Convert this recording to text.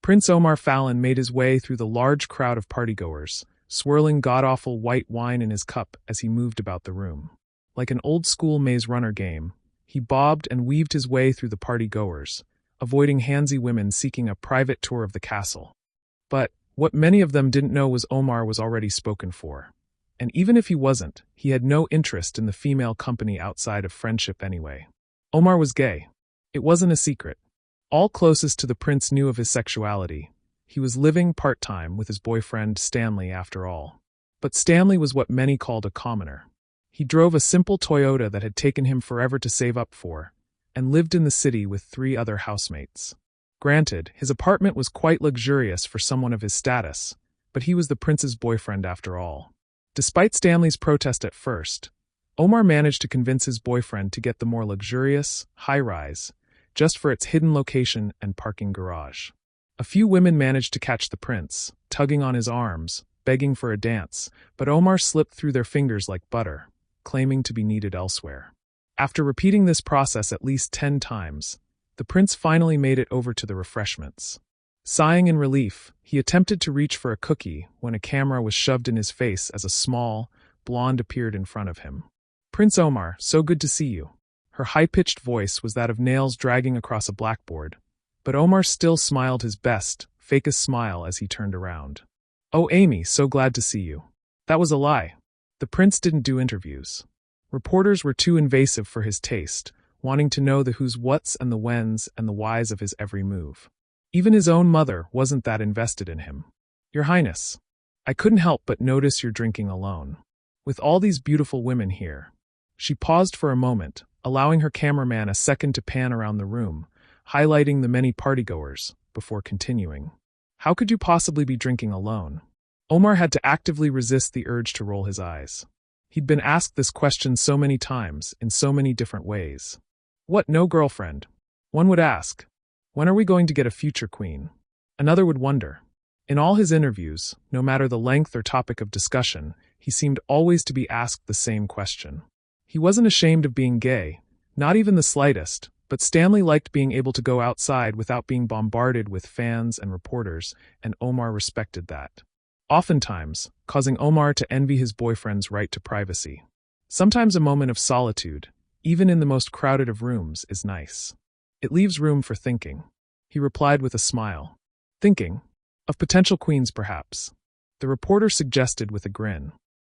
Prince Omar Fallon made his way through the large crowd of partygoers, swirling god-awful white wine in his cup as he moved about the room. Like an old-school maze runner game, he bobbed and weaved his way through the partygoers, avoiding handsy women seeking a private tour of the castle. But what many of them didn't know was Omar was already spoken for. And even if he wasn't, he had no interest in the female company outside of friendship anyway. Omar was gay. It wasn't a secret. All closest to the prince knew of his sexuality. He was living part-time with his boyfriend Stanley after all. But Stanley was what many called a commoner. He drove a simple Toyota that had taken him forever to save up for, and lived in the city with 3 other housemates. Granted, his apartment was quite luxurious for someone of his status, but he was the prince's boyfriend after all. Despite Stanley's protest at first, Omar managed to convince his boyfriend to get the more luxurious, high-rise, just for its hidden location and parking garage. A few women managed to catch the prince, tugging on his arms, begging for a dance, but Omar slipped through their fingers like butter, claiming to be needed elsewhere. After repeating this process at least 10 times, the prince finally made it over to the refreshments. Sighing in relief, he attempted to reach for a cookie when a camera was shoved in his face as a small, blonde appeared in front of him. "Prince Omar, so good to see you." Her high-pitched voice was that of nails dragging across a blackboard, but Omar still smiled his best, fakest smile as he turned around. "Oh, Amy, so glad to see you." That was a lie. The prince didn't do interviews. Reporters were too invasive for his taste, wanting to know the who's whats and the whens and the whys of his every move. Even his own mother wasn't that invested in him. "Your Highness, I couldn't help but notice you're drinking alone. With all these beautiful women here." She paused for a moment, allowing her cameraman a second to pan around the room, highlighting the many partygoers, before continuing. "How could you possibly be drinking alone?" Omar had to actively resist the urge to roll his eyes. He'd been asked this question so many times, in so many different ways. "What, no girlfriend?" One would ask. "When are we going to get a future queen?" Another would wonder. In all his interviews, no matter the length or topic of discussion, he seemed always to be asked the same question. He wasn't ashamed of being gay, not even the slightest, but Stanley liked being able to go outside without being bombarded with fans and reporters, and Omar respected that. Oftentimes, causing Omar to envy his boyfriend's right to privacy. Sometimes a moment of solitude, even in the most crowded of rooms, is nice. It leaves room for thinking. He replied with a smile. "Thinking? Of potential queens, perhaps?" The reporter suggested with a grin.